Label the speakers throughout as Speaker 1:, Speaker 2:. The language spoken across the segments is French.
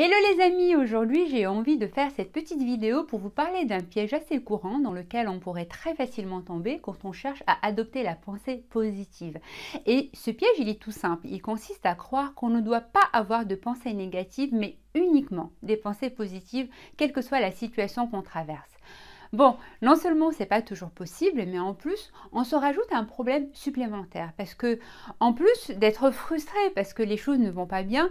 Speaker 1: Hello les amis, aujourd'hui j'ai envie de faire cette petite vidéo pour vous parler d'un piège assez courant dans lequel on pourrait très facilement tomber quand on cherche à adopter la pensée positive. Et ce piège il est tout simple, il consiste à croire qu'on ne doit pas avoir de pensées négatives mais uniquement des pensées positives, quelle que soit la situation qu'on traverse. Bon, non seulement c'est pas toujours possible, mais en plus, on se rajoute un problème supplémentaire parce que, en plus d'être frustré parce que les choses ne vont pas bien,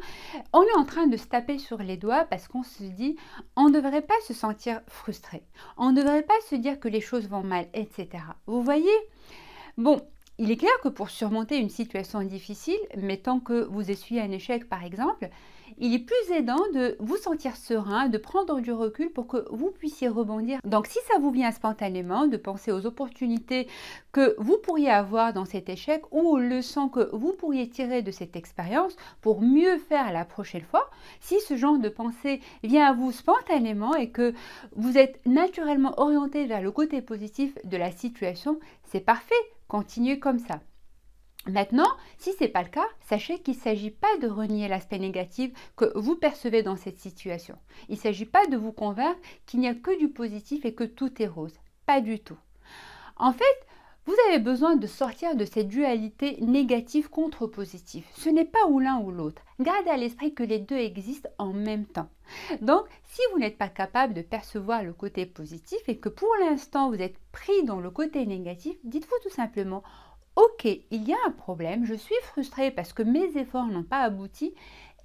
Speaker 1: on est en train de se taper sur les doigts parce qu'on se dit, on ne devrait pas se sentir frustré, on ne devrait pas se dire que les choses vont mal, etc. Vous voyez? Bon, il est clair que pour surmonter une situation difficile, mettons que vous essuyez un échec par exemple, il est plus aidant de vous sentir serein, de prendre du recul pour que vous puissiez rebondir. Donc si ça vous vient spontanément, de penser aux opportunités que vous pourriez avoir dans cet échec ou aux leçons que vous pourriez tirer de cette expérience pour mieux faire la prochaine fois, si ce genre de pensée vient à vous spontanément et que vous êtes naturellement orienté vers le côté positif de la situation, c'est parfait. Continuez comme ça. Maintenant, si ce n'est pas le cas, sachez qu'il ne s'agit pas de renier l'aspect négatif que vous percevez dans cette situation. Il ne s'agit pas de vous convaincre qu'il n'y a que du positif et que tout est rose. Pas du tout. En fait, vous avez besoin de sortir de cette dualité négative contre positif. Ce n'est pas ou l'un ou l'autre. Gardez à l'esprit que les deux existent en même temps. Donc, si vous n'êtes pas capable de percevoir le côté positif et que pour l'instant vous êtes pris dans le côté négatif, dites-vous tout simplement « Ok, il y a un problème, je suis frustré parce que mes efforts n'ont pas abouti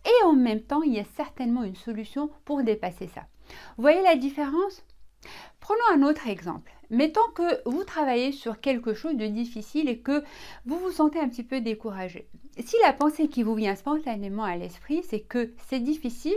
Speaker 1: et en même temps, il y a certainement une solution pour dépasser ça. » Vous voyez la différence? Prenons un autre exemple. Mettons que vous travaillez sur quelque chose de difficile et que vous vous sentez un petit peu découragé. Si la pensée qui vous vient spontanément à l'esprit, c'est que c'est difficile,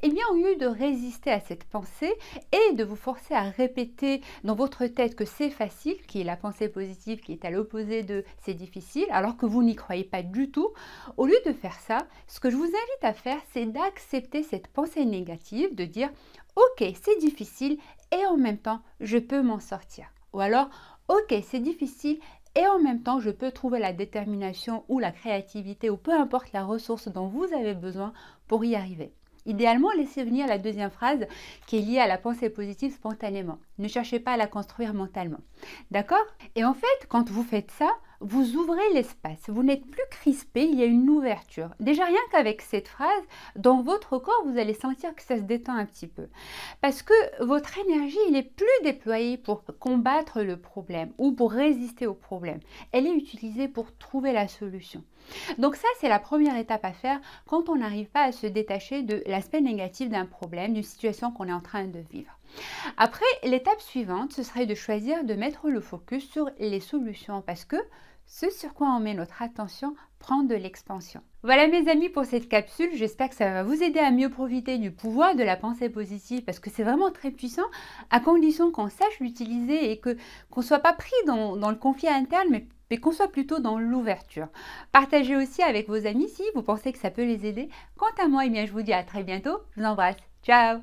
Speaker 1: eh bien au lieu de résister à cette pensée et de vous forcer à répéter dans votre tête que c'est facile, qui est la pensée positive qui est à l'opposé de c'est difficile, alors que vous n'y croyez pas du tout, au lieu de faire ça, ce que je vous invite à faire, c'est d'accepter cette pensée négative, de dire ok, c'est difficile et en même temps, je peux m'en sortir. Ou alors, ok, c'est difficile et en même temps, je peux trouver la détermination ou la créativité ou peu importe la ressource dont vous avez besoin pour y arriver. Idéalement, laissez venir la deuxième phrase qui est liée à la pensée positive spontanément. Ne cherchez pas à la construire mentalement. D'accord? Et en fait, quand vous faites ça, vous ouvrez l'espace. Vous n'êtes plus crispé, il y a une ouverture. Déjà rien qu'avec cette phrase, dans votre corps, vous allez sentir que ça se détend un petit peu. Parce que votre énergie, elle est plus déployée pour combattre le problème ou pour résister au problème. Elle est utilisée pour trouver la solution. Donc ça, c'est la première étape à faire quand on n'arrive pas à se détacher de l'aspect négatif d'un problème, d'une situation qu'on est en train de vivre. Après, l'étape suivante, ce serait de choisir de mettre le focus sur les solutions parce que ce sur quoi on met notre attention prend de l'expansion. Voilà mes amis pour cette capsule, j'espère que ça va vous aider à mieux profiter du pouvoir de la pensée positive parce que c'est vraiment très puissant à condition qu'on sache l'utiliser et qu'on ne soit pas pris dans le conflit interne mais qu'on soit plutôt dans l'ouverture. Partagez aussi avec vos amis si vous pensez que ça peut les aider. Quant à moi, eh bien, je vous dis à très bientôt, je vous embrasse, ciao!